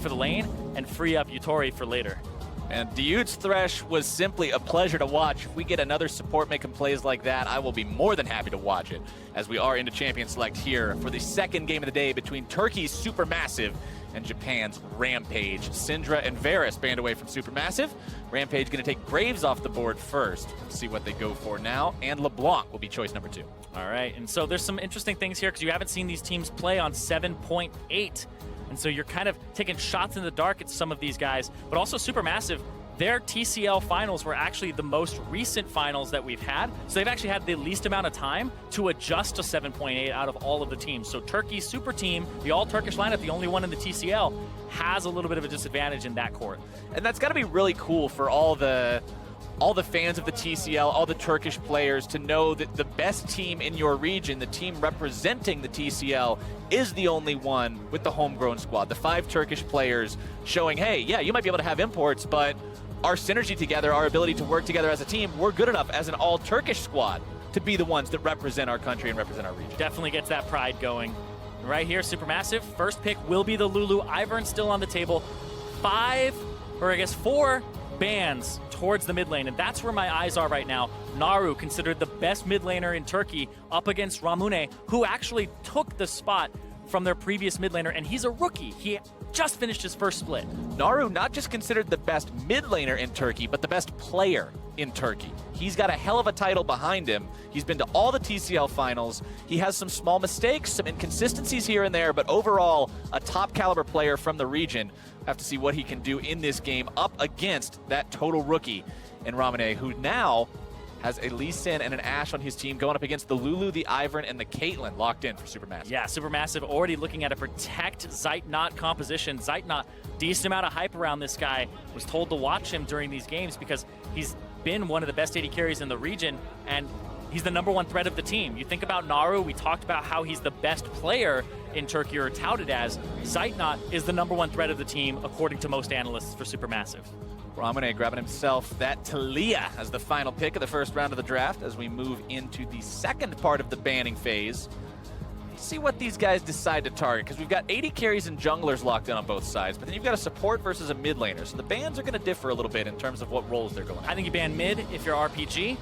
for the lane and free up Yutori for later. And Diute's Thresh was simply a pleasure to watch. If we get another support making plays like that, I will be more than happy to watch it, as we are into Champion Select here for the second game of the day between Turkey's SuperMassive and Japan's Rampage. Syndra and Varus banned away from SuperMassive. Rampage going to take Graves off the board first. Let's see what they go for now. And LeBlanc will be choice number 2. All right, and so there's some interesting things here because you haven't seen these teams play on 7.8. And so you're kind of taking shots in the dark at some of these guys, but also Supermassive, their TCL finals were actually the most recent finals that we've had. So they've actually had the least amount of time to adjust to 7.8 out of all of the teams. So Turkey's super team, the all-Turkish lineup, the only one in the TCL, has a little bit of a disadvantage in that court. And that's got to be really cool for all the fans of the TCL, all the Turkish players, to know that the best team in your region, the team representing the TCL, is the only one with the homegrown squad. The 5 Turkish players showing, hey, yeah, you might be able to have imports, but our synergy together, our ability to work together as a team, we're good enough as an all-Turkish squad to be the ones that represent our country and represent our region. Definitely gets that pride going. Right here, Supermassive, first pick will be the Lulu. Ivern still on the table. 4 bans towards the mid lane, and that's where my eyes are right now. Naru, considered the best mid laner in Turkey, up against Ramune, who actually took the spot from their previous mid laner, and he's a rookie. He just finished his first split. Naru not just considered the best mid laner in Turkey, but the best player in Turkey. He's got a hell of a title behind him. He's been to all the TCL finals. He has some small mistakes, some inconsistencies here and there, but overall, a top caliber player from the region. Have to see what he can do in this game up against that total rookie in Ramune, who now has a Lee Sin and an Ashe on his team going up against the Lulu, the Ivern, and the Caitlyn locked in for Supermassive. Yeah, Supermassive already looking at a protect Zeitnot composition. Zeitnot, decent amount of hype around this guy. Was told to watch him during these games because he's been one of the best AD carries in the region, and he's the #1 threat of the team. You think about Naru, we talked about how he's the best player in Turkey, or touted as. Zeitnot is the #1 threat of the team, according to most analysts for Supermassive. Ramune grabbing himself that Talia as the final pick of the first round of the draft as we move into the second part of the banning phase. See what these guys decide to target, because we've got 80 carries and junglers locked in on both sides, but then you've got a support versus a mid laner, so the bans are going to differ a little bit in terms of what roles they're going. I think you ban mid if you're RPG,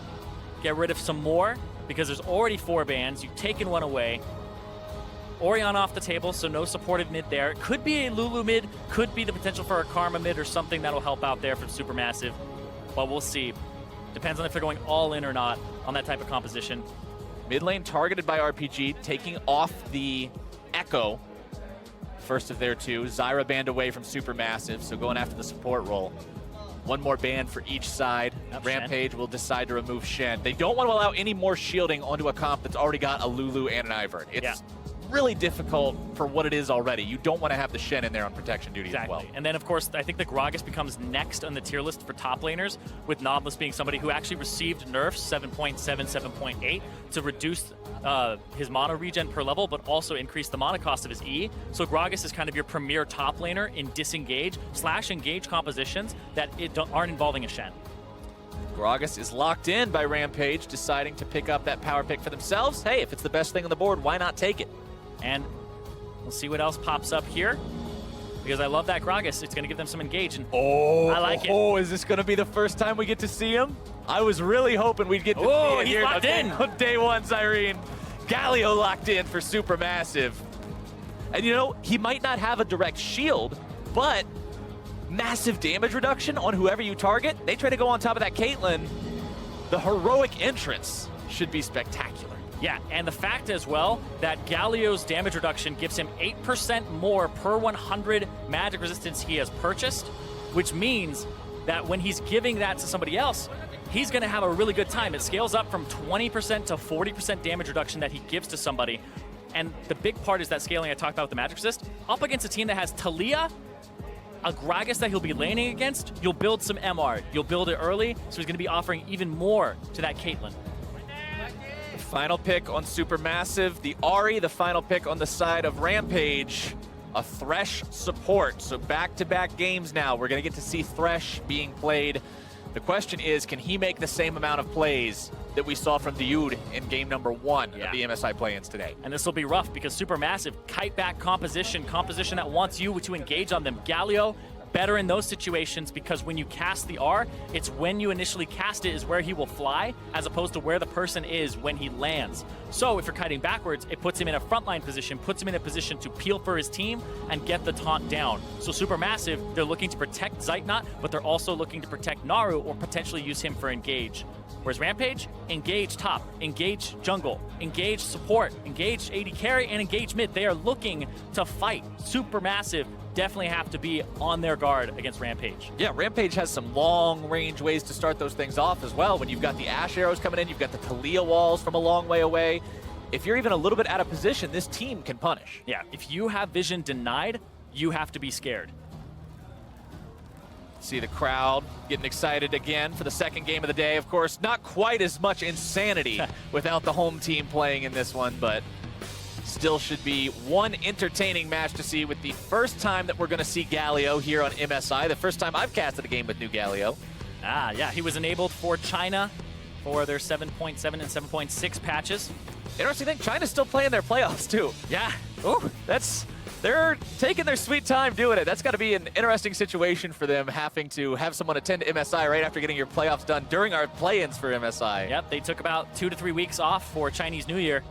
get rid of some more, because there's already 4 bans, you've taken one away. Orion off the table, so no supported mid there. Could be a Lulu mid, could be the potential for a Karma mid or something that'll help out there from Supermassive, but we'll see. Depends on if they're going all in or not on that type of composition. Mid lane targeted by RPG, taking off the Echo. First of their 2. Zyra banned away from Supermassive, so going after the support role. One more ban for each side. Rampage will decide to remove Shen. They don't want to allow any more shielding onto a comp that's already got a Lulu and an Ivern. It's really difficult for what it is already. You don't want to have the Shen in there on protection duty as well. And then, of course, I think the Gragas becomes next on the tier list for top laners, with Noblesse being somebody who actually received nerfs 7.7, 7.8 to reduce his mono regen per level, but also increase the mana cost of his E. So Gragas is kind of your premier top laner in disengage/engage compositions that aren't involving a Shen. Gragas is locked in by Rampage, deciding to pick up that power pick for themselves. Hey, if it's the best thing on the board, why not take it? And we'll see what else pops up here, because I love that Gragas. It's going to give them some engage, and I like it. Oh, is this going to be the first time we get to see him? I was really hoping we'd get to see it he's here locked in. on day 1, Cyrene. Galio locked in for Supermassive. And you know, he might not have a direct shield, but massive damage reduction on whoever you target. They try to go on top of that Caitlyn. The heroic entrance should be spectacular. Yeah, and the fact as well that Galio's damage reduction gives him 8% more per 100 magic resistance he has purchased, which means that when he's giving that to somebody else, he's going to have a really good time. It scales up from 20% to 40% damage reduction that he gives to somebody. And the big part is that scaling I talked about with the magic resist. Up against a team that has Talia, a Gragas that he'll be laning against, you'll build some MR. You'll build it early, so he's going to be offering even more to that Caitlyn. Final pick on Supermassive, the Ahri, the final pick on the side of Rampage, a Thresh support. So back-to-back games now. We're going to get to see Thresh being played The question is, can he make the same amount of plays that we saw from Dude in game number 1 of the MSI play-ins today? And this will be rough because SuperMassive, kite back composition that wants you to engage on them. Galio, better in those situations because when you cast the R, it's when you initially cast it is where he will fly, as opposed to where the person is when he lands. So if you're kiting backwards, it puts him in a frontline position, puts him in a position to peel for his team and get the taunt down. So SuperMassive, they're looking to protect Zeitnot, but they're also looking to protect Naru or potentially use him for engage. Whereas Rampage, engage top, engage jungle, engage support, engage AD carry, and engage mid. They are looking to fight. SuperMassive definitely have to be on their guard against Rampage. Yeah, Rampage has some long-range ways to start those things off as well. When you've got the Ash arrows coming in, you've got the Talia walls from a long way away. If you're even a little bit out of position, this team can punish. Yeah, if you have vision denied, you have to be scared. See the crowd getting excited again for the second game of the day. Of course, not quite as much insanity without the home team playing in this one, but still should be one entertaining match to see, with the first time that we're going to see Galio here on MSI. The first time I've casted a game with new Galio. Ah, yeah, he was enabled for China for their 7.7 and 7.6 patches. Interesting thing, China's still playing their playoffs too. Yeah. Ooh, they're taking their sweet time doing it. That's got to be an interesting situation for them, having to have someone attend MSI right after getting your playoffs done during our play-ins for MSI. Yep, they took about 2 to 3 weeks off for Chinese New Year,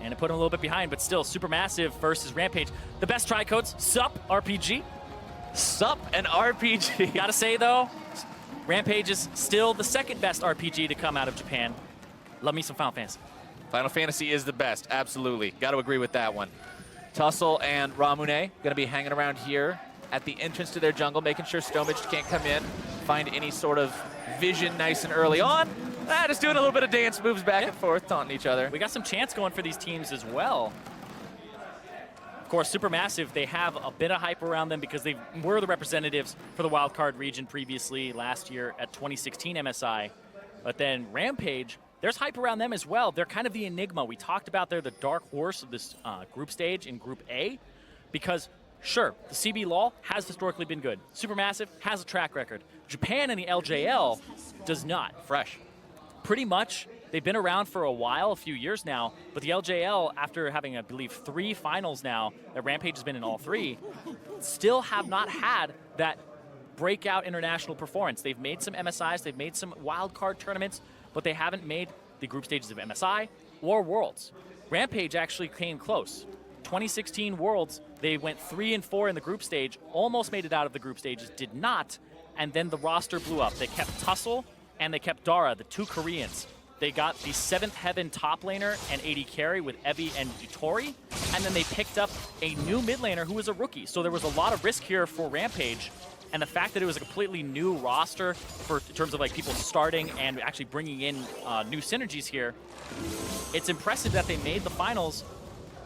and it put them a little bit behind, but still, SuperMassive versus Rampage. The best try codes, SUP, RPG. SUP and RPG. Gotta say, though, Rampage is still the second best RPG to come out of Japan. Love me some Final Fantasy. Final Fantasy is the best, absolutely. Got to agree with that one. Tussle and Ramune going to be hanging around here at the entrance to their jungle, making sure Stomage can't come in, find any sort of vision nice and early on. Just doing a little bit of dance moves back and forth, taunting each other. We got some chance going for these teams as well. Of course, SuperMassive, they have a bit of hype around them because they were the representatives for the wildcard region previously last year at 2016 MSI. But then Rampage, there's hype around them as well. They're kind of the enigma. We talked about they're the dark horse of this group stage in Group A because, sure, the CB LoL has historically been good. SuperMassive has a track record. Japan and the LJL does not. Fresh. Pretty much, they've been around for a while, a few years now, but the LJL, after having, I believe, 3 finals now, that Rampage has been in all 3, still have not had that breakout international performance. They've made some MSIs, they've made some wildcard tournaments, but they haven't made the group stages of MSI or Worlds. Rampage actually came close. 2016 Worlds, they went 3 and 4 in the group stage, almost made it out of the group stages, did not, and then the roster blew up. They kept Tussle and they kept Dara, the 2 Koreans. They got the 7th Heaven top laner and AD carry with Evi and Yutori, and then they picked up a new mid laner who was a rookie. So there was a lot of risk here for Rampage, and the fact that it was a completely new roster in terms of like people starting and actually bringing in new synergies here, it's impressive that they made the finals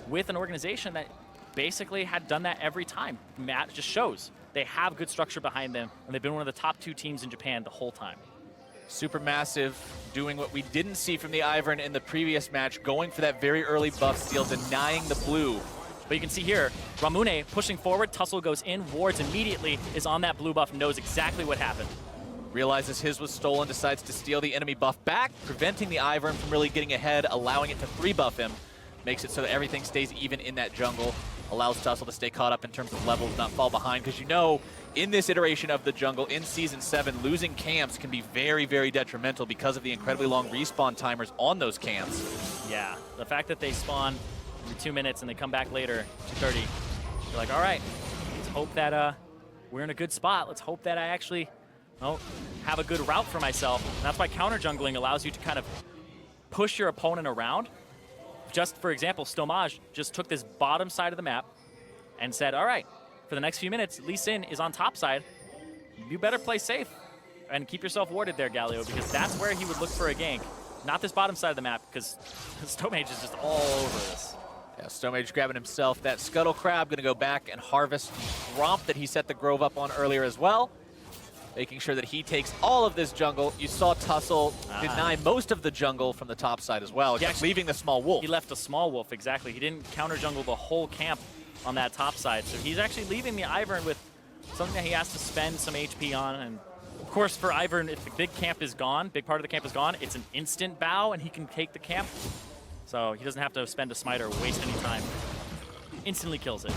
with an organization that basically had done that every time. Matt just shows they have good structure behind them, and they've been one of the top 2 teams in Japan the whole time. SuperMassive doing what we didn't see from the Ivern in the previous match, going for that very early buff steal, denying the blue. But you can see here, Ramune pushing forward, Tussle goes in, wards immediately, is on that blue buff, knows exactly what happened. Realizes his was stolen, decides to steal the enemy buff back, preventing the Ivern from really getting ahead, allowing it to 3-buff him. Makes it so that everything stays even in that jungle, allows Tussle to stay caught up in terms of levels, not fall behind, because you know, in this iteration of the jungle, in Season 7, losing camps can be very, very detrimental because of the incredibly long respawn timers on those camps. Yeah, the fact that they spawn every 2 minutes and they come back later, 2:30, you're like, all right, let's hope that we're in a good spot. Let's hope that I actually have a good route for myself. And that's why counter jungling allows you to kind of push your opponent around. Just for example, Stomage just took this bottom side of the map and said, all right, for the next few minutes, Lee Sin is on top side. You better play safe and keep yourself warded there, Galio, because that's where he would look for a gank. Not this bottom side of the map, because Stomage is just all over this. Yeah, Stomage grabbing himself that Scuttle Crab, going to go back and harvest the Gromp that he set the Grove up on earlier as well. Making sure that he takes all of this jungle. You saw Tussle deny most of the jungle from the top side as well, just leaving the small wolf. He left a small wolf, exactly. He didn't counter jungle the whole camp on that top side. So he's actually leaving the Ivern with something that he has to spend some HP on, and Of course, for Ivern, if the big camp is gone, big part of the camp is gone, it's an instant bow, and he can take the camp. So he doesn't have to spend a smite or waste any time. Instantly kills it.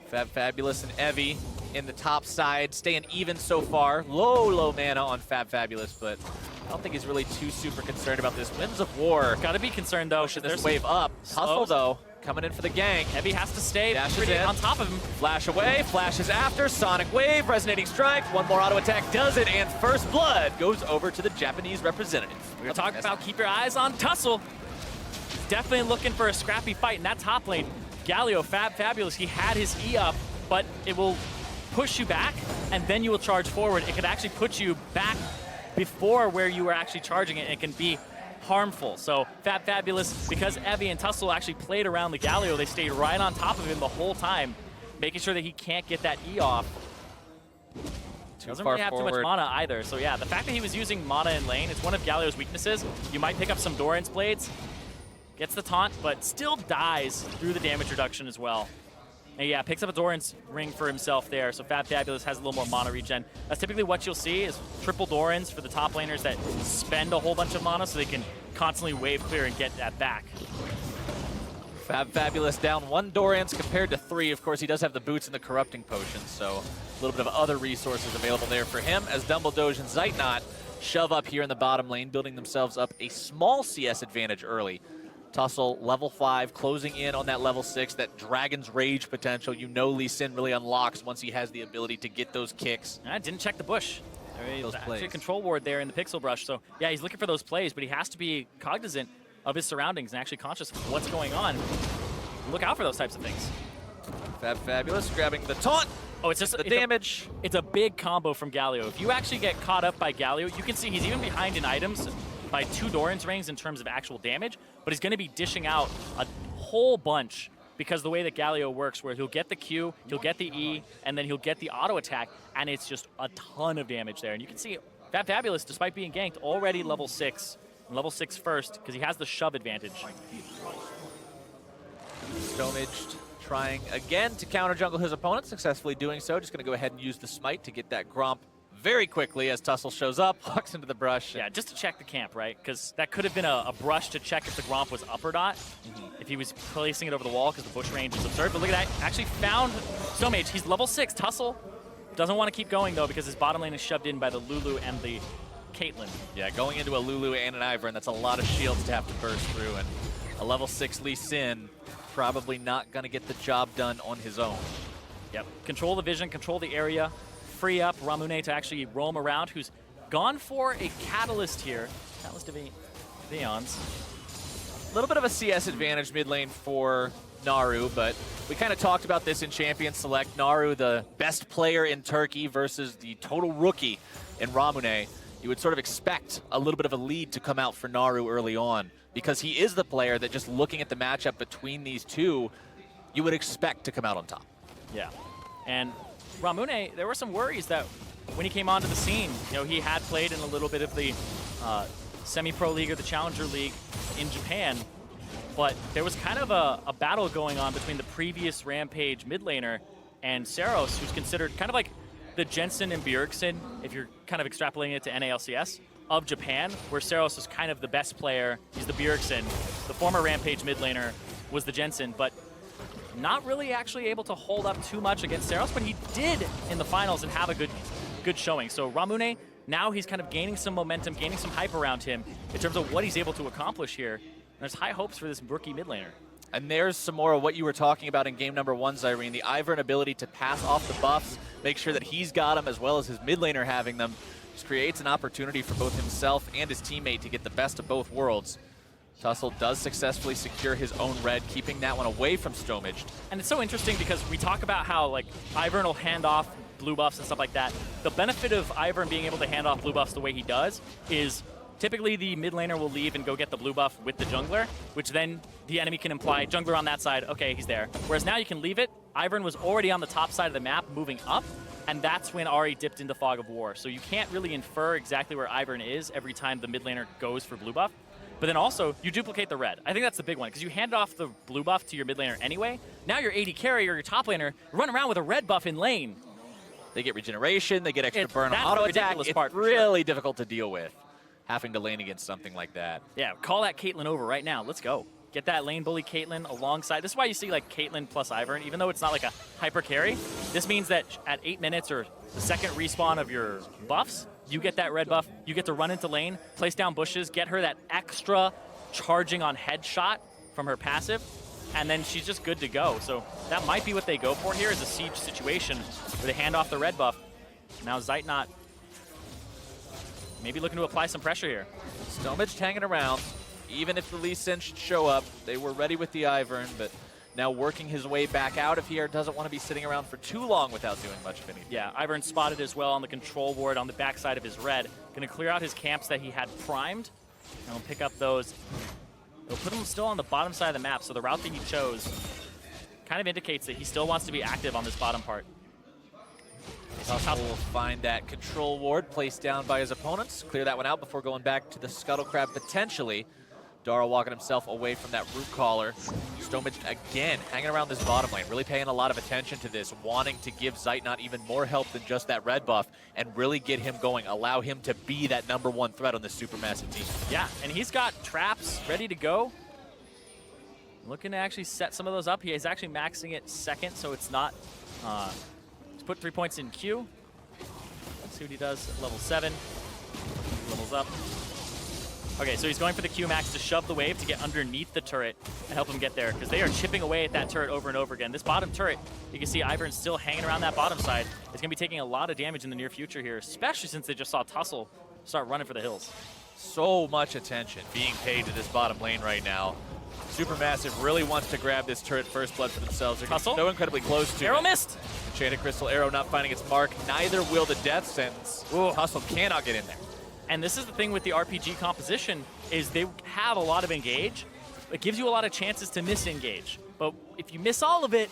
Fabulous and Evie in the top side, staying even so far. Low mana on Fabulous, but I don't think he's really too super concerned about this. Winds of War. Gotta be concerned, though. Pushing this wave up. Tussle, though, coming in for the gank. Evie has to stay on top of him. Flash away, flashes after, Sonic Wave, Resonating Strike, one more auto attack does it, and First Blood goes over to the Japanese representative. We were talking about keep your eyes on Tussle. Definitely looking for a scrappy fight in that top lane. Galio, Fabulous, he had his E up, but it will push you back, and then you will charge forward. It could actually put you back before where you were actually charging it, and it can be harmful. So Fabulous, because Evie and Tussle actually played around the Galio, they stayed right on top of him the whole time, making sure that he can't get that E off. Doesn't really have too much mana either. So yeah, the fact that he was using mana in lane, it's one of Galio's weaknesses. You might pick up some Doran's Blades, gets the taunt, but still dies through the damage reduction as well. And yeah, picks up a Doran's ring for himself there, so Fabulous has a little more mana regen. That's typically what you'll see is triple Dorans for the top laners that spend a whole bunch of mana so they can constantly wave clear and get that back. Fabulous down 1 Doran's compared to 3. Of course, he does have the boots and the corrupting potion, so a little bit of other resources available there for him as Dumbledore and Zeitnot shove up here in the bottom lane, building themselves up a small CS advantage early. Tussle, level 5, closing in on that level 6, that Dragon's Rage potential. You know Lee Sin really unlocks once he has the ability to get those kicks. I didn't check the bush. There's actually a control ward there in the Pixel Brush. So yeah, he's looking for those plays, but he has to be cognizant of his surroundings and actually conscious of what's going on. Look out for those types of things. Fabulous grabbing the taunt. Oh, it's just the damage. It's a big combo from Galio. If you actually get caught up by Galio, you can see he's even behind in items by 2 Doran's rings in terms of actual damage, but he's going to be dishing out a whole bunch because the way that Galio works, where he'll get the Q, he'll get the E, and then he'll get the auto attack, and it's just a ton of damage there. And you can see Fabulous, despite being ganked, already level 6, and level 6 first, because he has the shove advantage. Stonaged trying again to counter jungle his opponent, successfully doing so. Just going to go ahead and use the smite to get that Gromp very quickly as Tussle shows up, walks into the brush. Yeah, just to check the camp, right? Because that could have been a brush to check if the Gromp was up or not, if he was placing it over the wall because the bush range is absurd. But look at that, actually found Stonmage. He's level 6. Tussle doesn't want to keep going, though, because his bottom lane is shoved in by the Lulu and the Caitlyn. Yeah, going into a Lulu and an Ivern, that's a lot of shields to have to burst through, and a level 6 Lee Sin probably not going to get the job done on his own. Yep, control the vision, control the area, free up Ramune to actually roam around, who's gone for a Catalyst here. Catalyst of Aeons. A little bit of a CS advantage mid lane for Naru, but we kind of talked about this in Champion Select. Naru, the best player in Turkey versus the total rookie in Ramune. You would sort of expect a little bit of a lead to come out for Naru early on because he is the player that, just looking at the matchup between these two, you would expect to come out on top. Yeah, and Ramune, there were some worries that when he came onto the scene, you know, he had played in a little bit of the semi-pro league or the challenger league in Japan, but there was kind of a battle going on between the previous Rampage mid laner and Saros, who's considered kind of like the Jensen and Bjergsen, if you're kind of extrapolating it to NALCS, of Japan, where Saros is kind of the best player. He's the Bjergsen. The former Rampage mid laner was the Jensen, but not really actually able to hold up too much against Saros, but he did in the finals and have a good showing. So Ramune, now he's kind of gaining some momentum, gaining some hype around him in terms of what he's able to accomplish here. There's high hopes for this rookie mid laner. And there's some more of what you were talking about in game number 1, Zyrene, the Ivern ability to pass off the buffs, make sure that he's got them as well as his mid laner having them. Just creates an opportunity for both himself and his teammate to get the best of both worlds. Tussle does successfully secure his own red, keeping that one away from Stomaged. And it's so interesting because we talk about how like Ivern will hand off blue buffs and stuff like that. The benefit of Ivern being able to hand off blue buffs the way he does is typically the mid laner will leave and go get the blue buff with the jungler, which then the enemy can imply jungler on that side, okay, he's there. Whereas now you can leave it. Ivern was already on the top side of the map moving up, and that's when Ahri dipped into Fog of War. So you can't really infer exactly where Ivern is every time the mid laner goes for blue buff. But then also, you duplicate the red. I think that's the big one, because you hand off the blue buff to your mid laner anyway. Now your AD carry or your top laner run around with a red buff in lane. They get regeneration, they get extra burn on that's auto the attack. ridiculous It's part for really difficult to deal with, having to lane against something like that. Yeah, call that Caitlyn over right now. Let's go. Get that lane bully Caitlyn alongside. This is why you see like Caitlyn plus Ivern, even though it's not like a hyper carry. This means that at 8 minutes or the second respawn of your buffs, you get that red buff. You get to run into lane, place down bushes, get her that extra charging on headshot from her passive, and then she's just good to go. So that might be what they go for here is a siege situation where they hand off the red buff. Now Zeitnot maybe looking to apply some pressure here. Stomage hanging around. Even if the Lee Sin should show up, they were ready with the Ivern, but now working his way back out of here, doesn't want to be sitting around for too long without doing much of anything. Yeah, Ivern spotted as well on the control ward on the backside of his red. Going to clear out his camps that he had primed, and he'll pick up those. He'll put him still on the bottom side of the map, so the route that he chose kind of indicates that he still wants to be active on this bottom part. Tussle will find that control ward placed down by his opponents. Clear that one out before going back to the Scuttle Crab potentially. Dara walking himself away from that root caller. Stomage again hanging around this bottom lane, really paying a lot of attention to this, wanting to give Zeitnot even more help than just that red buff and really get him going, allow him to be that #1 threat on this Supermassive team. Yeah, and he's got traps ready to go. Looking to actually set some of those up. He's actually maxing it second, so it's not. He's put 3 points in queue. Let's see what he does at level 7. Levels up. Okay, so he's going for the Q max to shove the wave to get underneath the turret and help him get there, because they are chipping away at that turret over and over again. This bottom turret, you can see Ivern's still hanging around that bottom side. It's going to be taking a lot of damage in the near future here, especially since they just saw Tussle start running for the hills. So much attention being paid to this bottom lane right now. Supermassive really wants to grab this turret first blood for themselves. They're Tussle? so incredibly close to Arrow it. missed! Enchanted Crystal Arrow not finding its mark. Neither will the death sentence. Ooh. Tussle cannot get in there. And this is the thing with the RPG composition, is they have a lot of engage. It gives you a lot of chances to misengage. But if you miss all of it,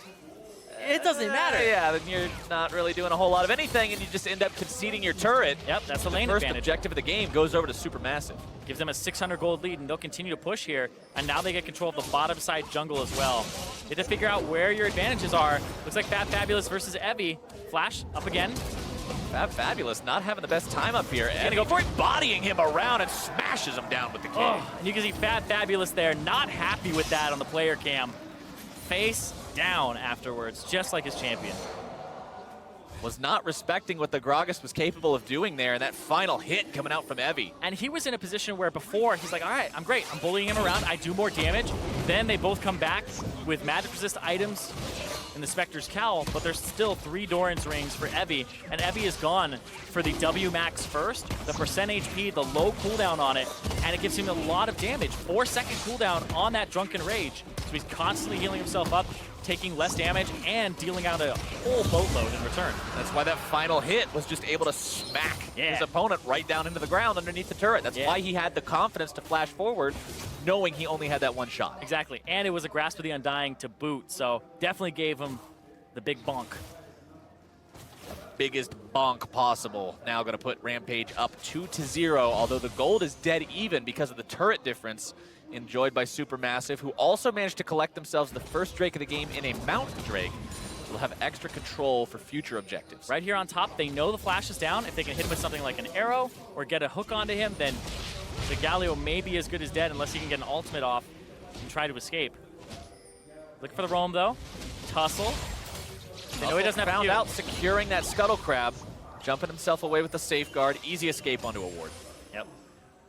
it doesn't matter. Yeah, then you're not really doing a whole lot of anything, and you just end up conceding your turret. Yep, that's the lane First advantage. objective of the game goes over to Supermassive. Gives them a 600 gold lead, and they'll continue to push here. And now they get control of the bottom side jungle as well. You have to figure out where your advantages are. Looks like Fat Fabulous versus Evie. Flash up again. Fab Fabulous not having the best time up here. And go for it, bodying him around and smashes him down with the kick. Oh, and you can see Fat Fabulous there, not happy with that on the player cam. Face down afterwards, just like his champion. Was not respecting what the Gragas was capable of doing there, and that final hit coming out from Evie. And he was in a position where before, he's like, all right, I'm great. I'm bullying him around. I do more damage. Then they both come back with magic resist items in the Spectre's Cowl, but there's still 3 Doran's rings for Evie, and Evie is gone for the W max first, the percent HP, the low cooldown on it, and it gives him a lot of damage. 4-second cooldown on that Drunken Rage, so he's constantly healing himself up, taking less damage, and dealing out a whole boatload in return. That's why that final hit was just able to smack his opponent right down into the ground underneath the turret. That's why he had the confidence to flash forward, knowing he only had that one shot. Exactly, and it was a Grasp of the Undying to boot, so definitely gave him the big bonk. Biggest bonk possible. Now going to put Rampage up 2-0, although the gold is dead even because of the turret difference enjoyed by Supermassive, who also managed to collect themselves the first Drake of the game in a Mountain Drake. They'll have extra control for future objectives. Right here on top, they know the flash is down. If they can hit him with something like an arrow or get a hook onto him, then the Galio may be as good as dead unless he can get an ultimate off and try to escape. Look for the roam, though. Tussle. They know he doesn't have found Q. out securing that Scuttle Crab, jumping himself away with the safeguard. Easy escape onto a ward. Yep.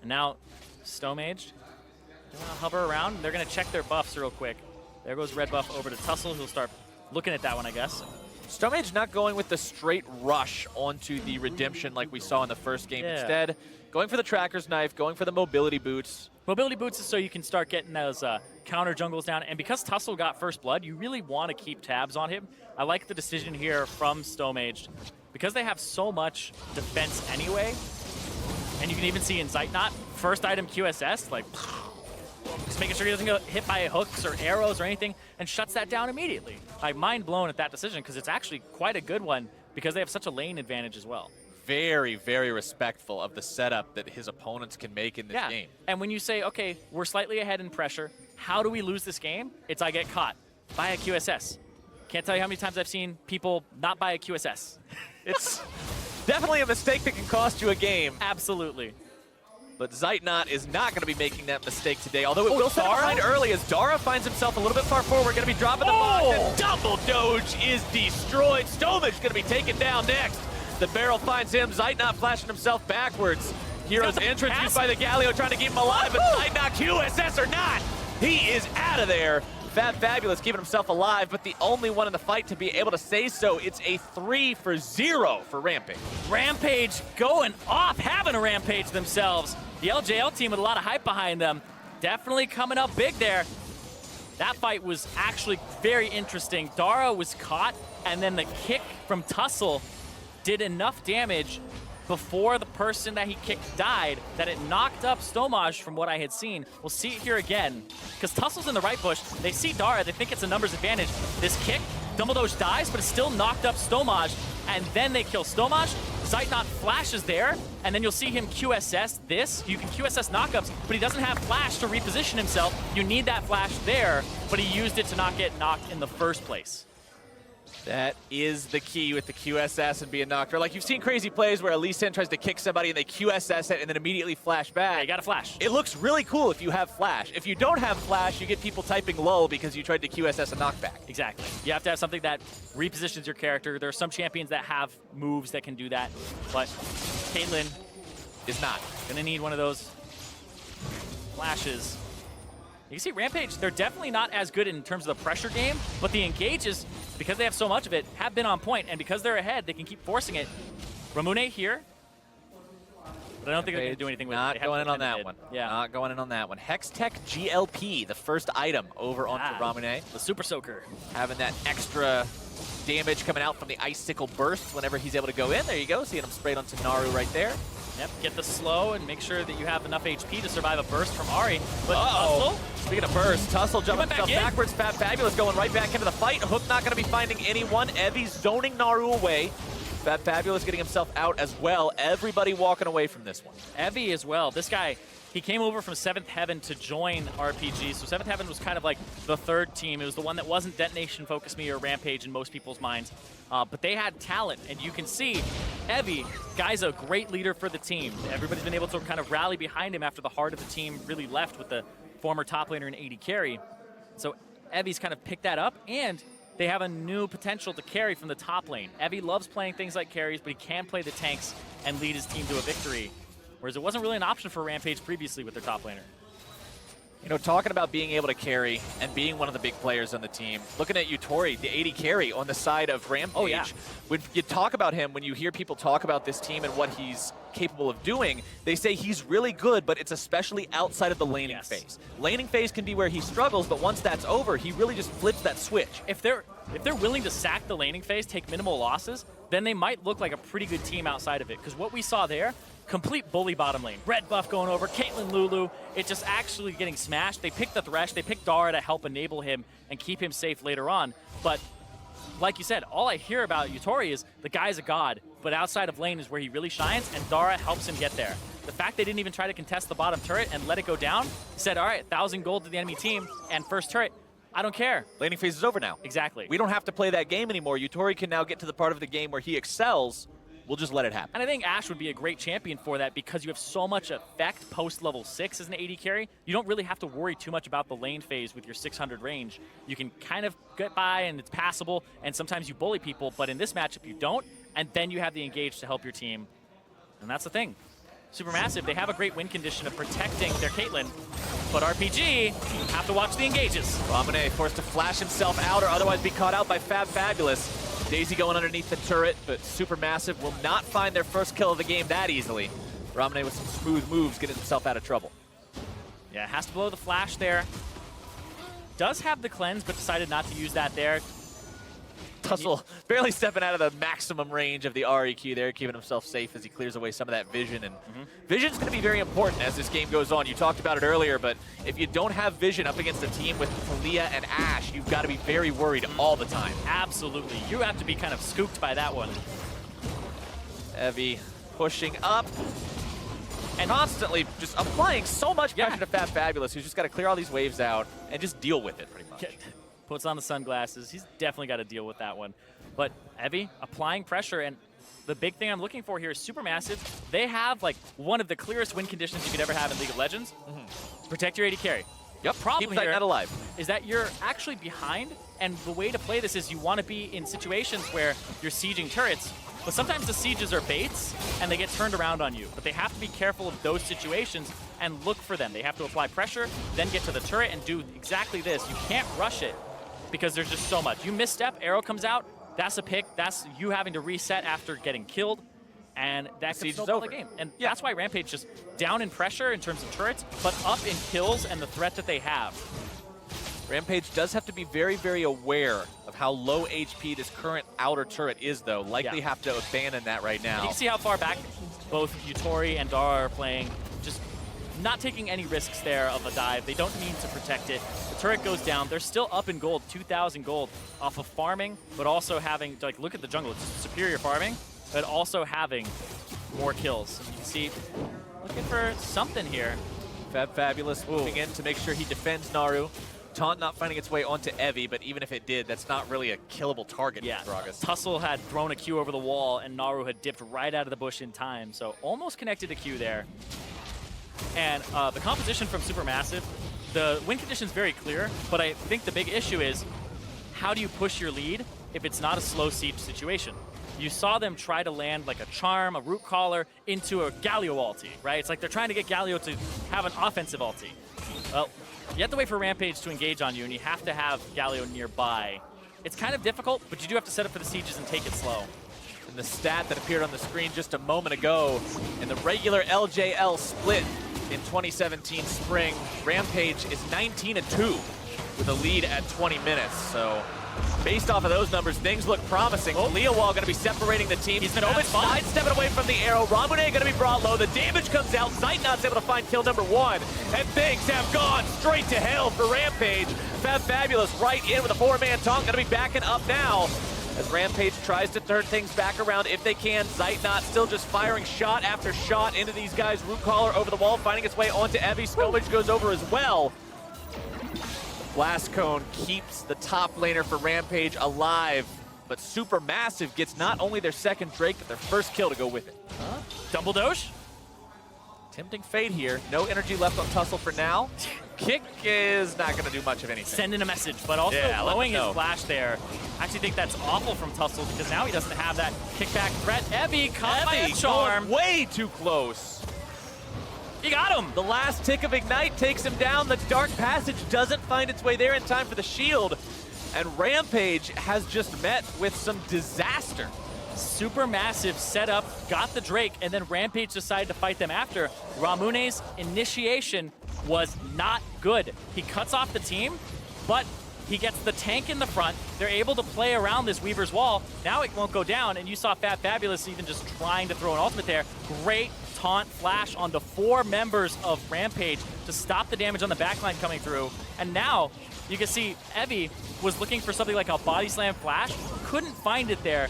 And now, Stomage. They're going to hover around. They're going to check their buffs real quick. There goes red buff over to Tussle, who'll start looking at that one, I guess. Stomage not going with the straight rush onto the redemption like we saw in the first game. Instead, going for the Tracker's Knife, going for the mobility boots. Mobility boots is so you can start getting those counter jungles down. And because Tussle got first blood, you really want to keep tabs on him. I like the decision here from Stomage. Because they have so much defense anyway, and you can even see in Zeitnot, first item QSS, like, just making sure he doesn't get hit by hooks or arrows or anything, and shuts that down immediately. I'm mind blown at that decision because it's actually quite a good one because they have such a lane advantage as well. Very, very respectful of the setup that his opponents can make in this game. And when you say, okay, we're slightly ahead in pressure, how do we lose this game? It's I get caught by a QSS. Can't tell you how many times I've seen people not buy a QSS. It's definitely a mistake that can cost you a game. Absolutely. But Zeitnot is not going to be making that mistake today, although it will set Dara? behind early as Dara finds himself a little bit far forward, going to be dropping the box, and double doge is destroyed. Stovich going to be taken down next. The barrel finds him, Zeitnot flashing himself backwards. Hero's entrance used by the Galio trying to keep him alive, but Zeitnot QSS or not, he is out of there. Fabulous keeping himself alive, but the only one in the fight to be able to say so. It's a 3-for-0 for Rampage. Rampage going off, having a rampage themselves. The LJL team with a lot of hype behind them. Definitely coming up big there. That fight was actually very interesting. Dara was caught, and then the kick from Tussle did enough damage before the person that he kicked died that it knocked up Stomaj from what I had seen. We'll see it here again, because Tussle's in the right bush. They see Dara, they think it's a numbers advantage. This kick, Dumbledore dies, but it still knocked up Stomaj, and then they kill Stomaj. Zeitnot flashes there, and then you'll see him QSS this. You can QSS knockups, but he doesn't have flash to reposition himself. You need that flash there, but he used it to not get knocked in the first place. That is the key with the QSS and being knocked. Or like you've seen crazy plays where Lee Sin tries to kick somebody and they QSS it and then immediately flash back. Yeah, you got to flash. It looks really cool if you have flash. If you don't have flash, you get people typing lull because you tried to QSS a knockback. Exactly. You have to have something that repositions your character. There are some champions that have moves that can do that, but Caitlyn Is not. gonna need one of those flashes. You can see Rampage, they're definitely not as good in terms of the pressure game, but the engages, because they have so much of it, have been on point, and because they're ahead, they can keep forcing it. Ramune here, but I don't think they're going to do anything with it. Not going in on that one. Yeah. Not going in on that one. Hextech GLP, the first item over onto Ramune. The Super Soaker. Having that extra damage coming out from the Icicle Burst whenever he's able to go in. There you go, seeing him sprayed onto Naru right there. Yep, get the slow and make sure that you have enough HP to survive a burst from Ahri. But Tussle, speaking of burst, Tussle jumping himself backwards. Fabulous going right back into the fight. Hook not going to be finding anyone. Evie's zoning Naru away. Fabulous getting himself out as well. Everybody walking away from this one. Evie as well. This guy, he came over from 7th Heaven to join RPG. So 7th Heaven was kind of like the third team. It was the one that wasn't Detonation, Focus Me, or Rampage in most people's minds. But they had talent, and you can see Evie, guy's a great leader for the team. Everybody's been able to kind of rally behind him after the heart of the team really left with the former top laner and AD carry. So Evie's kind of picked that up, and they have a new potential to carry from the top lane. Evie loves playing things like carries, but he can play the tanks and lead his team to a victory, whereas it wasn't really an option for Rampage previously with their top laner. You know, talking about being able to carry and being one of the big players on the team, looking at Yutori, the AD carry on the side of Rampage. Oh, yeah. When you talk about him, when you hear people talk about this team and what he's capable of doing, they say he's really good, but it's especially outside of the laning phase. Laning phase can be where he struggles, but once that's over, he really just flips that switch. If they're willing to sack the laning phase, take minimal losses, then they might look like a pretty good team outside of it. Because what we saw there, complete bully bottom lane. Red buff going over, Caitlyn Lulu, it's just actually getting smashed. They picked the Thresh, they picked Dara to help enable him and keep him safe later on. But like you said, all I hear about Yutori is the guy's a god, but outside of lane is where he really shines, and Dara helps him get there. The fact they didn't even try to contest the bottom turret and let it go down, said, all right, 1,000 gold to the enemy team, and first turret, I don't care. Laning phase is over now. Exactly. We don't have to play that game anymore. Yutori can now get to the part of the game where he excels. We'll just let it happen. And I think Ashe would be a great champion for that because you have so much effect post level 6 as an AD carry. You don't really have to worry too much about the lane phase with your 600 range. You can kind of get by and it's passable, and sometimes you bully people, but in this matchup you don't, and then you have the engage to help your team. And that's the thing. Supermassive, they have a great win condition of protecting their Caitlyn, but RPG have to watch the engages. Ramune forced to flash himself out or otherwise be caught out by Fabulous. Daisy going underneath the turret, but Supermassive will not find their first kill of the game that easily. Ramune with some smooth moves getting himself out of trouble. Yeah, has to blow the flash there. Does have the cleanse, but decided not to use that there. Tussle barely stepping out of the maximum range of the REQ there, keeping himself safe as he clears away some of that vision. And vision's going to be very important as this game goes on. You talked about it earlier, but if you don't have vision up against a team with Talia and Ashe, you've got to be very worried all the time. Absolutely. You have to be kind of scooped by that one. Evie pushing up and constantly just applying so much pressure to Fabulous, who's just got to clear all these waves out and just deal with it pretty much. puts on the sunglasses. He's definitely got to deal with that one. But Evie applying pressure, and the big thing I'm looking for here is Supermassive. They have like one of the clearest win conditions you could ever have in League of Legends. Protect your AD carry. Yep, Problem keep here that alive. is that you're actually behind, and the way to play this is you want to be in situations where you're sieging turrets, but sometimes the sieges are baits, and they get turned around on you. But they have to be careful of those situations and look for them. They have to apply pressure, then get to the turret and do exactly this. You can't rush it because there's just so much. You misstep, arrow comes out, that's a pick, that's you having to reset after getting killed, and that could snowball the game. And that's why Rampage just down in pressure in terms of turrets, but up in kills and the threat that they have. Rampage does have to be very, very aware of how low HP this current outer turret is, though. Likely have to abandon that right now. You can see how far back both Yutori and Dara are playing, just not taking any risks there of a dive. They don't need to protect it. The turret goes down. They're still up in gold, 2,000 gold off of farming, but also having, like, look at the jungle. It's superior farming, but also having more kills. You can see, looking for something here. Fabulous moving in to make sure he defends Naru. Taunt not finding its way onto Evie, but even if it did, that's not really a killable target for Gragas. Tussle had thrown a Q over the wall, and Naru had dipped right out of the bush in time, so almost connected to Q there. And the composition from Supermassive, the win condition's very clear, but I think the big issue is how do you push your lead if it's not a slow siege situation? You saw them try to land like a charm, a root collar, into a Galio ulti, right? It's like they're trying to get Galio to have an offensive ulti. Well, you have to wait for Rampage to engage on you, and you have to have Galio nearby. It's kind of difficult, but you do have to set up for the sieges and take it slow. And the stat that appeared on the screen just a moment ago in the regular LJL split in 2017 spring, Rampage is 19-2 with a lead at 20 minutes. So based off of those numbers, things look promising. Leo Wall going to be separating the team. He's been sidestepping away from the arrow. Ramune going to be brought low. The damage comes out. Zeitnot's able to find kill number 1. And things have gone straight to hell for Rampage. Fabulous right in with a 4-man taunt. Going to be backing up now as Rampage tries to turn things back around if they can. Zeitnot still just firing shot after shot into these guys. Root collar over the wall, finding its way onto Evie. Skomage goes over as well. Blast Cone keeps the top laner for Rampage alive, but Supermassive gets not only their second Drake, but their first kill to go with it. Double doge? Tempting fate here. No energy left on Tussle for now. Kick is not going to do much of anything. Sending a message, but also blowing his flash there. I actually think that's awful from Tussle because now he doesn't have that kickback threat. Evie caught by a charm. Way too close. You got him! The last tick of Ignite takes him down. The Dark Passage doesn't find its way there in time for the shield. And Rampage has just met with some disaster. Supermassive set up, got the Drake, and then Rampage decided to fight them after. Ramune's initiation was not good. He cuts off the team, but he gets the tank in the front. They're able to play around this Weaver's Wall. Now it won't go down, and you saw Fabulous even just trying to throw an ultimate there. Great taunt flash on the 4 members of Rampage to stop the damage on the backline coming through. And now you can see Evie was looking for something like a body slam flash, couldn't find it there.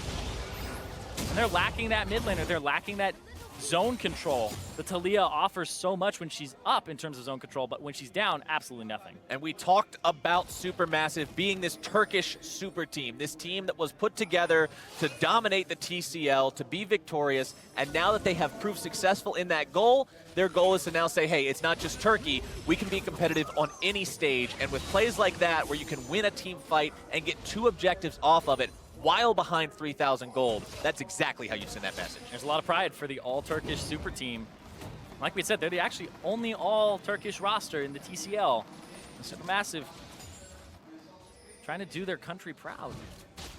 And they're lacking that mid laner, they're lacking that zone control. The Talia offers so much when she's up in terms of zone control, but when she's down, absolutely nothing. And we talked about Supermassive being this Turkish super team, this team that was put together to dominate the TCL, to be victorious, and now that they have proved successful in that goal, their goal is to now say, hey, it's not just Turkey, we can be competitive on any stage, and with plays like that where you can win a team fight and get 2 objectives off of it, while behind 3,000 gold. That's exactly how you send that message. There's a lot of pride for the all-Turkish super team. Like we said, they're the actually only all-Turkish roster in the TCL. Supermassive trying to do their country proud.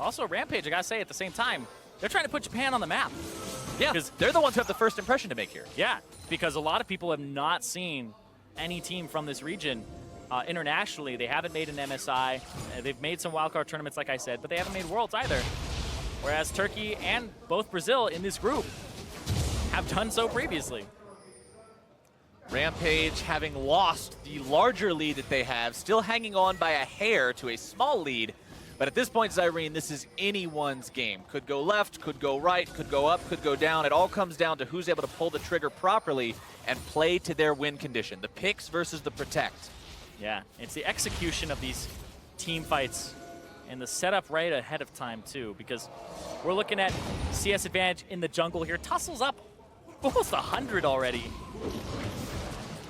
Also, Rampage, I gotta say, at the same time, they're trying to put Japan on the map. Yeah, because they're the ones who have the first impression to make here. Yeah, because a lot of people have not seen any team from this region internationally. They haven't made an MSI. They've made some wildcard tournaments, like I said, but they haven't made Worlds either. Whereas Turkey and both Brazil in this group have done so previously. Rampage, having lost the larger lead that they have, still hanging on by a hair to a small lead. But at this point, Zyrene, this is anyone's game. Could go left, could go right, could go up, could go down. It all comes down to who's able to pull the trigger properly and play to their win condition. The picks versus the protect. Yeah, it's the execution of these team fights and the setup right ahead of time too, because we're looking at CS advantage in the jungle here. Tussle's up almost 100 already.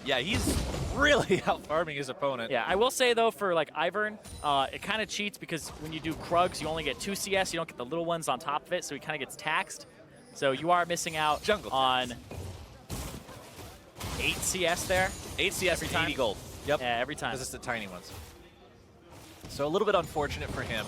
Yeah, he's really out-farming his opponent. Yeah, I will say though, for like Ivern, it kind of cheats because when you do Krugs, you only get 2 CS, you don't get the little ones on top of it, so he kind of gets taxed. So you are missing out Jungle on 8 CS there. 8 CS Every and time. 80 gold. Yep. Yeah, every time. Because it's the tiny ones. So a little bit unfortunate for him.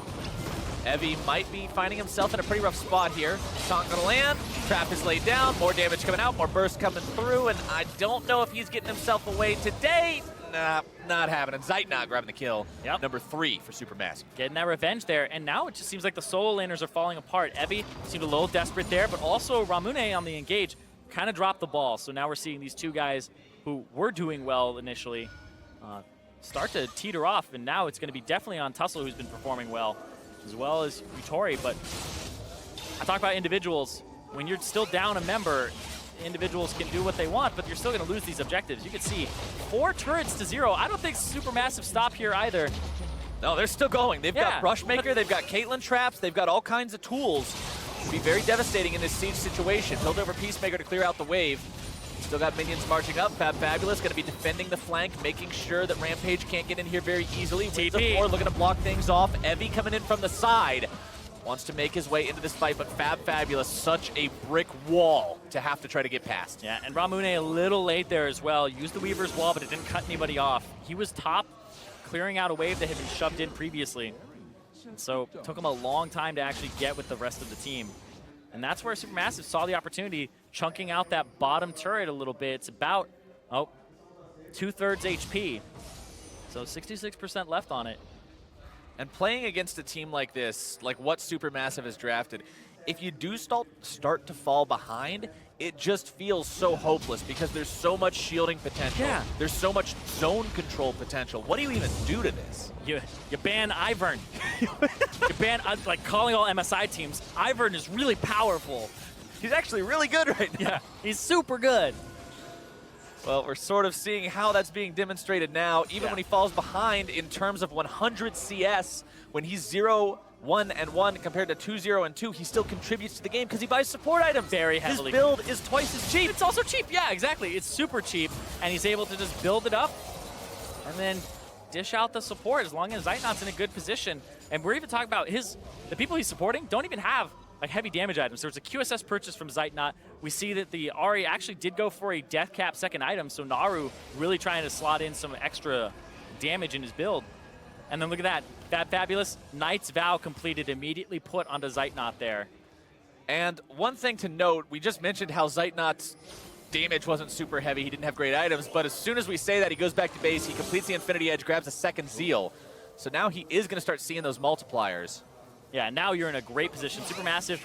Evie might be finding himself in a pretty rough spot here. Taunt gonna land, trap is laid down, more damage coming out, more burst coming through, and I don't know if he's getting himself away today. Nah, not happening. Zeitnot grabbing the kill. Yep. Number 3 for SuperMassive. Getting that revenge there, and now it just seems like the solo laners are falling apart. Evie seemed a little desperate there, but also Ramune on the engage kind of dropped the ball. So now we're seeing these two guys who were doing well initially start to teeter off, and now it's going to be definitely on Tussle, who's been performing well as Utori. But I talk about individuals. When you're still down a member, individuals can do what they want, but you're still going to lose these objectives. You can see 4 turrets to 0. I don't think SuperMassive stop here either. No, they're still going. They've got Brushmaker, they've got Caitlyn traps, they've got all kinds of tools to be very devastating in this siege situation. Build over Peacemaker to clear out the wave. Still got minions marching up. Fabulous going to be defending the flank, making sure that Rampage can't get in here very easily. Wins the floor, looking to block things off. Evie coming in from the side. Wants to make his way into this fight, but Fabulous, such a brick wall to have to try to get past. Yeah, and Ramune a little late there as well. Used the Weaver's Wall, but it didn't cut anybody off. He was top, clearing out a wave that had been shoved in previously. So it took him a long time to actually get with the rest of the team. And that's where SuperMassive saw the opportunity, chunking out that bottom turret a little bit. It's about, 2/3 HP. So 66% left on it. And playing against a team like this, like what SuperMassive has drafted, if you do start to fall behind, it just feels so hopeless because there's so much shielding potential. Yeah. There's so much zone control potential. What do you even do to this? You ban Ivern. You ban, like calling all MSI teams, Ivern is really powerful. He's actually really good right now. Yeah, he's super good. Well, we're sort of seeing how that's being demonstrated now, even when he falls behind in terms of 100 CS, when he's 0, 1, and 1 compared to 2, 0, and 2, he still contributes to the game because he buys support items. Very heavily. His build is twice as cheap. It's also cheap, yeah, exactly. It's super cheap, and he's able to just build it up and then dish out the support as long as Zeitnot's in a good position. And we're even talking about the people he's supporting don't even have like heavy damage items. There was a QSS purchase from Zeitnot. We see that the Ahri actually did go for a death cap second item, so Naru really trying to slot in some extra damage in his build. And then look at that Fabulous Knight's Vow completed, immediately put onto Zeitnot there. And one thing to note, we just mentioned how Zeitnot's damage wasn't super heavy, he didn't have great items, but as soon as we say that, he goes back to base, he completes the Infinity Edge, grabs a second Zeal. So now he is going to start seeing those multipliers. Yeah, now you're in a great position. SuperMassive,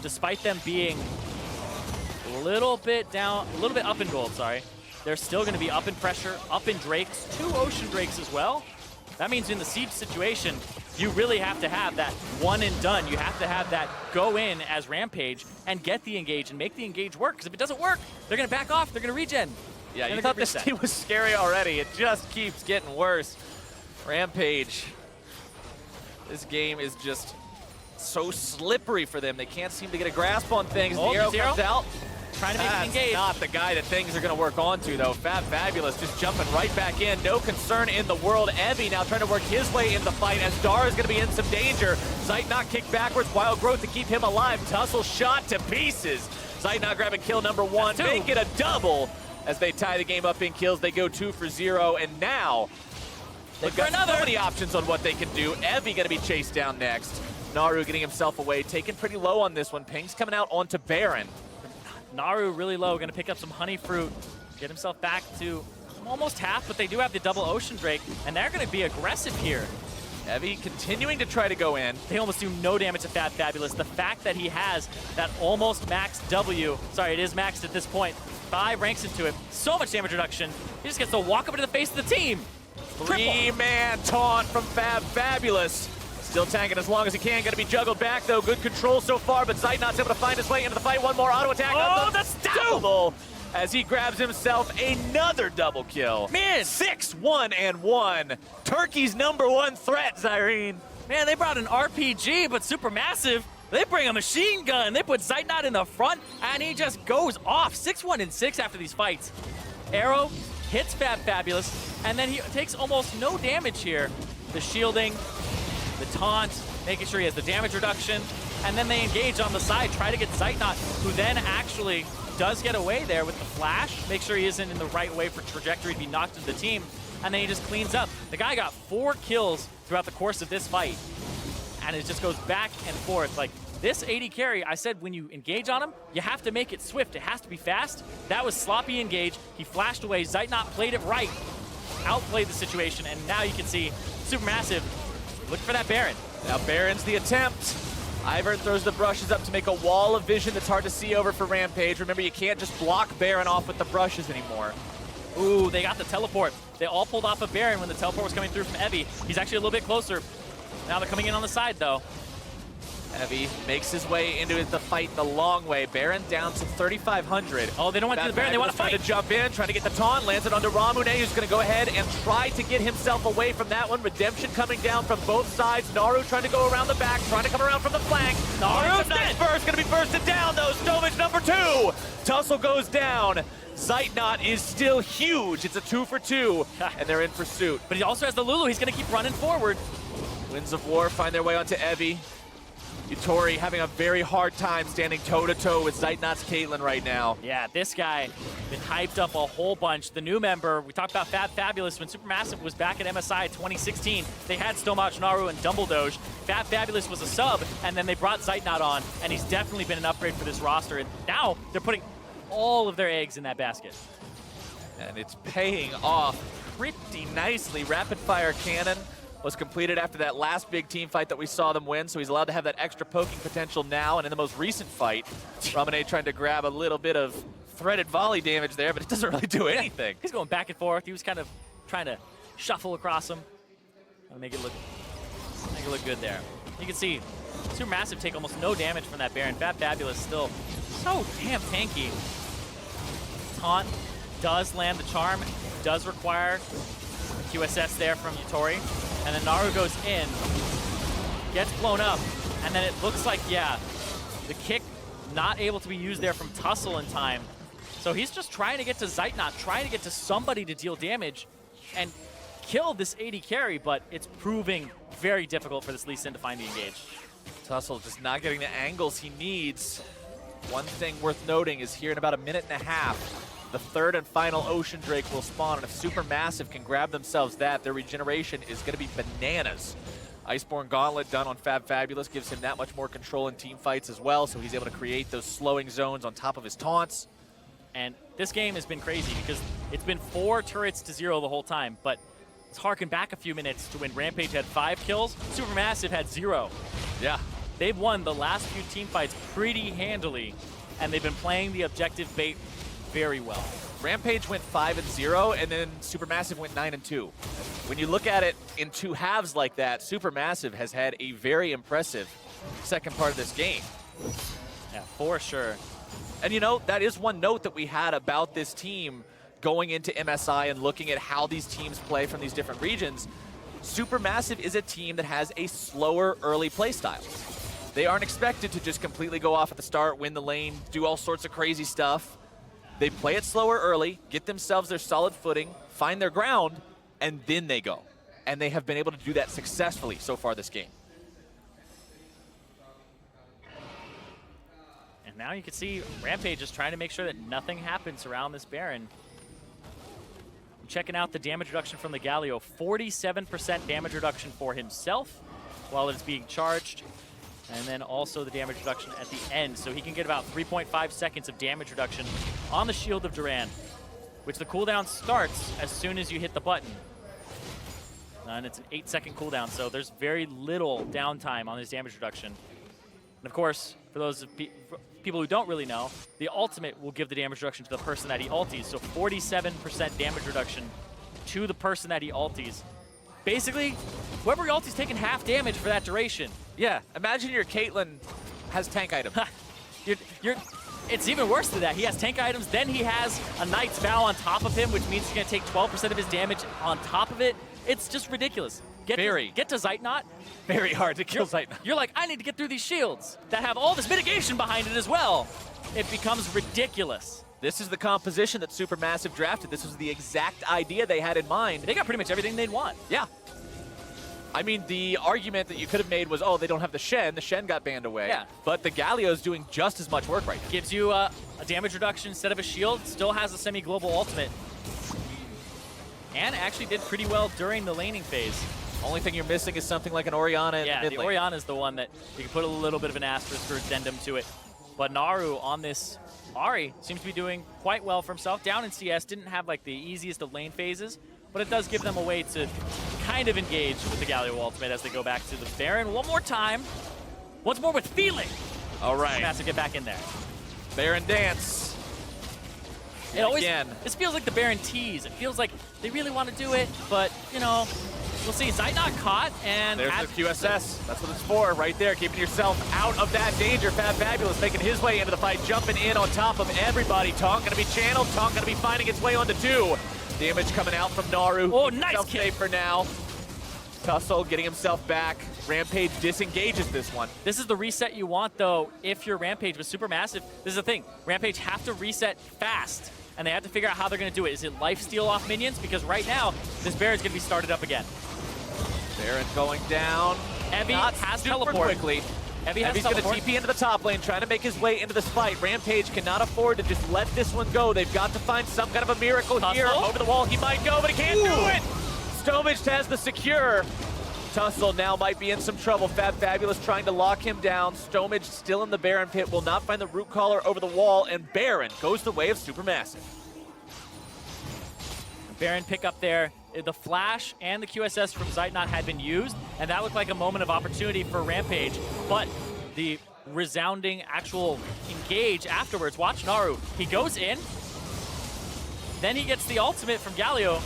despite them being a little bit up in gold, they're still going to be up in pressure, up in Drakes, 2 Ocean Drakes as well. That means in the siege situation, you really have to have that one and done. You have to have that go in as Rampage and get the engage and make the engage work. Because if it doesn't work, they're going to back off. They're going to regen. Yeah, you thought this team was scary already. It just keeps getting worse. Rampage. This game is just so slippery for them. They can't seem to get a grasp on things. Oh, the arrow comes out. Trying to make it engage. Not the guy that things are going to work onto, though. Fabulous just jumping right back in. No concern in the world. Evie now trying to work his way in the fight as Dar is going to be in some danger. Zeitnot kicked backwards. Wild Growth to keep him alive. Tussle shot to pieces. Zeitnot grabbing kill number 1. Make it a double as they tie the game up in kills. They go 2 for 0, and now they've got so many options on what they can do. Evie going to be chased down next. Naru getting himself away, taken pretty low on this one. Ping's coming out onto Baron. Naru really low, going to pick up some honey fruit, get himself back to almost half, but they do have the double Ocean Drake, and they're going to be aggressive here. Evie continuing to try to go in. They almost do no damage to Fabulous. The fact that he has that almost maxed W, sorry, it is maxed at this point, 5 ranks into it, so much damage reduction, he just gets to walk up into the face of the team. 3-man taunt from Fabulous. Still tanking as long as he can. Going to be juggled back, though. Good control so far, but Zeitnot's able to find his way into the fight. One more auto attack. Oh, that's unstoppable. as he grabs himself another double kill. Man! 6-1-1. Turkey's #1 threat, Zyrene. Man, they brought an RPG, but SuperMassive, they bring a machine gun. They put Zeitnot in the front, and he just goes off. 6-1-6 after these fights. Arrow hits Fabulous, and then he takes almost no damage here. The shielding, the taunt, making sure he has the damage reduction, and then they engage on the side, try to get Zeitnot, who then actually does get away there with the flash, make sure he isn't in the right way for trajectory to be knocked into the team, and then he just cleans up. The guy got 4 kills throughout the course of this fight, and it just goes back and forth. Like, this AD carry, I said when you engage on him, you have to make it swift. It has to be fast. That was sloppy engage. He flashed away. Zeitnot played it right, outplayed the situation, and now you can see SuperMassive looking for that Baron. Now Baron's the attempt. Ivern throws the brushes up to make a wall of vision that's hard to see over for Rampage. Remember, you can't just block Baron off with the brushes anymore. Ooh, they got the teleport. They all pulled off of Baron when the teleport was coming through from Evie. He's actually a little bit closer. Now they're coming in on the side, though. Evie makes his way into the fight the long way. Baron down to 3,500. Oh, they don't want to do the Baron. They want to fight. Trying to jump in, trying to get the taunt. Lands it onto Ramune, who's going to go ahead and try to get himself away from that one. Redemption coming down from both sides. Naru trying to go around the back, trying to come around from the flank. Naru's nice dead. burst, going to be bursted down, though. Stovage #2. Tussle goes down. Zeitnot is still huge. It's a 2 for 2, and they're in pursuit. But he also has the Lulu. He's going to keep running forward. Winds of War find their way onto Evie. Yutori having a very hard time standing toe-to-toe with Zeitnot's Caitlyn right now. Yeah, this guy been hyped up a whole bunch. The new member, we talked about Fabulous when SuperMassive was back at MSI 2016. They had Stomach, Naru, and Dumbledoge. Fabulous was a sub, and then they brought Zeitnot on, and he's definitely been an upgrade for this roster. And now they're putting all of their eggs in that basket. And it's paying off pretty nicely. Rapid fire cannon was completed after that last big team fight that we saw them win, so he's allowed to have that extra poking potential now. And in the most recent fight, Ramune trying to grab a little bit of threaded volley damage there, but it doesn't really do anything. He's going back and forth. He was kind of trying to shuffle across him. Make it look good there. You can see SuperMassive take almost no damage from that Baron. Fabulous still so damn tanky. Taunt does land the charm, does require a QSS there from Yutori. And then Naru goes in, gets blown up, and then it looks like, yeah, the kick not able to be used there from Tussle in time. So he's just trying to get to Zeitnot, trying to get to somebody to deal damage and kill this AD carry, but it's proving very difficult for this Lee Sin to find the engage. Tussle just not getting the angles he needs. One thing worth noting is here in about a minute and a half, the third and final Ocean Drake will spawn, and if SuperMassive can grab themselves that, their regeneration is going to be bananas. Iceborne Gauntlet done on Fabulous gives him that much more control in team fights as well, so he's able to create those slowing zones on top of his taunts. And this game has been crazy because it's been 4 turrets to 0 the whole time, but let's harken back a few minutes to when Rampage had 5 kills, SuperMassive had 0. Yeah. They've won the last few team fights pretty handily, and they've been playing the objective bait very well. Rampage went 5-0, and then SuperMassive went 9-2. When you look at it in 2 halves like that, SuperMassive has had a very impressive second part of this game. Yeah, for sure. And you know, that is one note that we had about this team going into MSI and looking at how these teams play from these different regions. SuperMassive is a team that has a slower early play style. They aren't expected to just completely go off at the start, win the lane, do all sorts of crazy stuff. They play it slower early, get themselves their solid footing, find their ground, and then they go. And they have been able to do that successfully so far this game. And now you can see Rampage is trying to make sure that nothing happens around this Baron. I'm checking out the damage reduction from the Galio. 47% damage reduction for himself while it's being charged. And then also the damage reduction at the end. So he can get about 3.5 seconds of damage reduction on the Shield of Durand, which the cooldown starts as soon as you hit the button. And it's an 8-second cooldown, so there's very little downtime on his damage reduction. And of course, for those people who don't really know, the ultimate will give the damage reduction to the person that he ulties. So 47% damage reduction to the person that he ulties. Basically, whoever he ulties taking half damage for that duration. Yeah, imagine your Caitlyn has tank item. it's even worse than that. He has tank items, then he has a Knight's Vow on top of him, which means he's going to take 12% of his damage on top of it. It's just ridiculous. Get to Zeitnot. Very hard to kill Zeitnot. You're like, I need to get through these shields that have all this mitigation behind it as well. It becomes ridiculous. This is the composition that SuperMassive drafted. This was the exact idea they had in mind. They got pretty much everything they'd want. Yeah. I mean, the argument that you could have made was, oh, they don't have the Shen. The Shen got banned away. Yeah. But the Galio's doing just as much work right now. Gives you a damage reduction instead of a shield. Still has a semi-global ultimate. And actually did pretty well during the laning phase. Only thing you're missing is something like an Orianna in the mid the lane. Orianna is the one that you can put a little bit of an asterisk or addendum to it. But Naru on this Ahri seems to be doing quite well for himself. Down in CS, didn't have like the easiest of lane phases, but it does give them a way to kind of engage with the Galio ultimate as they go back to the Baron one more time. Once more with feeling. All right. Has to get back in there. Baron dance. It always, again. This feels like the Baron tease. It feels like they really want to do it, but, you know, we'll see. Zeitnot caught, and there's the QSS. That's what it's for, right there. Keeping yourself out of that danger. Fabulous making his way into the fight, jumping in on top of everybody. Taunt gonna be channeled. Taunt gonna be finding its way onto 2. Damage coming out from Naru. Oh, nice kick. Safe for now. Tussle getting himself back. Rampage disengages this one. This is the reset you want, though, if you're Rampage with SuperMassive. This is the thing. Rampage have to reset fast, and they have to figure out how they're going to do it. Is it lifesteal off minions? Because right now, this Baron's going to be started up again. Baron going down. Evie Not has super teleport. quickly. Evie's going to TP into the top lane, trying to make his way into this fight. Rampage cannot afford to just let this one go. They've got to find some kind of a miracle here. Over the wall, he might go, but he can't do it. Stomach has the secure. Tussle now might be in some trouble. Fabulous trying to lock him down. Stomach still in the Baron pit, will not find the root collar over the wall, and Baron goes the way of SuperMassive. Baron pick up there. The flash and the QSS from Zeitnot had been used, and that looked like a moment of opportunity for Rampage, but the resounding actual engage afterwards. Watch Naru. He goes in, then he gets the ultimate from Galio,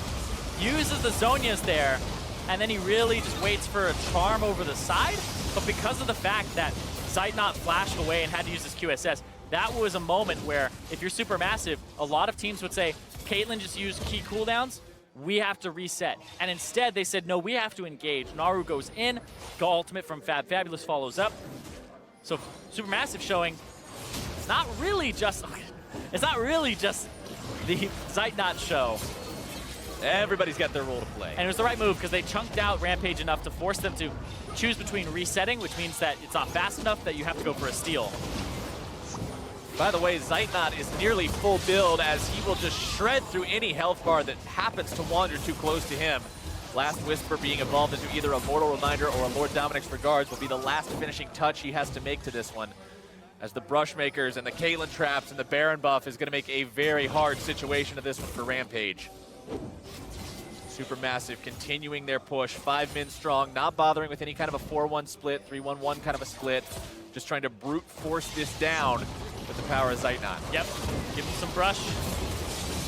uses the Zonias there, and then he really just waits for a charm over the side. But because of the fact that Zeitnot flashed away and had to use his QSS, that was a moment where, if you're SuperMassive, a lot of teams would say, Caitlyn just used key cooldowns, we have to reset. And instead, they said, no, we have to engage. Naru goes in, the ultimate from Fabulous follows up. So SuperMassive showing it's not really just the Zeitnot show. Everybody's got their role to play. And it was the right move because they chunked out Rampage enough to force them to choose between resetting, which means that it's not fast enough that you have to go for a steal. By the way, Zeitnot is nearly full build as he will just shred through any health bar that happens to wander too close to him. Last Whisper being evolved into either a Mortal Reminder or a Lord Dominic's Regards will be the last finishing touch he has to make to this one. As the Brushmakers and the Caitlyn traps and the Baron buff is going to make a very hard situation of this one for Rampage. SuperMassive continuing their push, 5 men strong, not bothering with any kind of a 4-1 split, 3-1-1 kind of a split, just trying to brute force this down with the power of Zeitnot. Yep, give him some brush,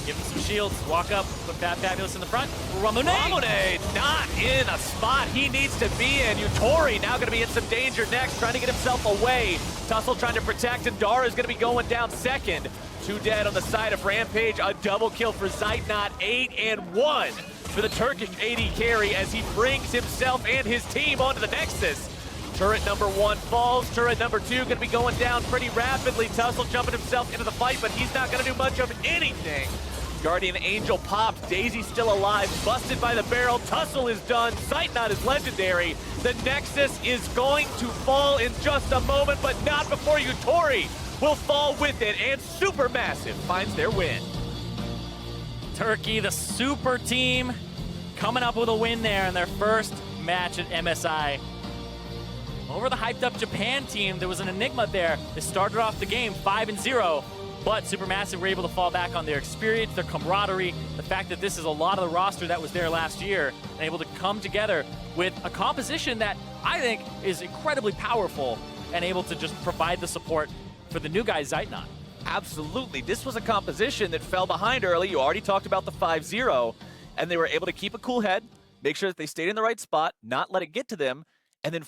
give him some shields, walk up, put Fabulous in the front. Ramonade not in a spot he needs to be in. Yutori now going to be in some danger next, trying to get himself away. Tussle trying to protect, and Dara's going to be going down second. 2 dead on the side of Rampage, a double kill for Zeitnot, 8-1 for the Turkish AD carry as he brings himself and his team onto the Nexus. Turret number 1 falls, turret number 2 going to be going down pretty rapidly. Tussle jumping himself into the fight, but he's not going to do much of anything. Guardian Angel popped, Daisy's still alive, busted by the barrel. Tussle is done, Zeitnot is legendary. The Nexus is going to fall in just a moment, but not before Yutori will fall with it, and SuperMassive finds their win. Turkey, the super team, coming up with a win there in their first match at MSI. Over the hyped up Japan team, there was an enigma there. They started off the game 5-0, but SuperMassive were able to fall back on their experience, their camaraderie, the fact that this is a lot of the roster that was there last year, and able to come together with a composition that I think is incredibly powerful and able to just provide the support for the new guy, Zeitnot. Absolutely. This was a composition that fell behind early. You already talked about the 5-0, and they were able to keep a cool head, make sure that they stayed in the right spot, not let it get to them, and then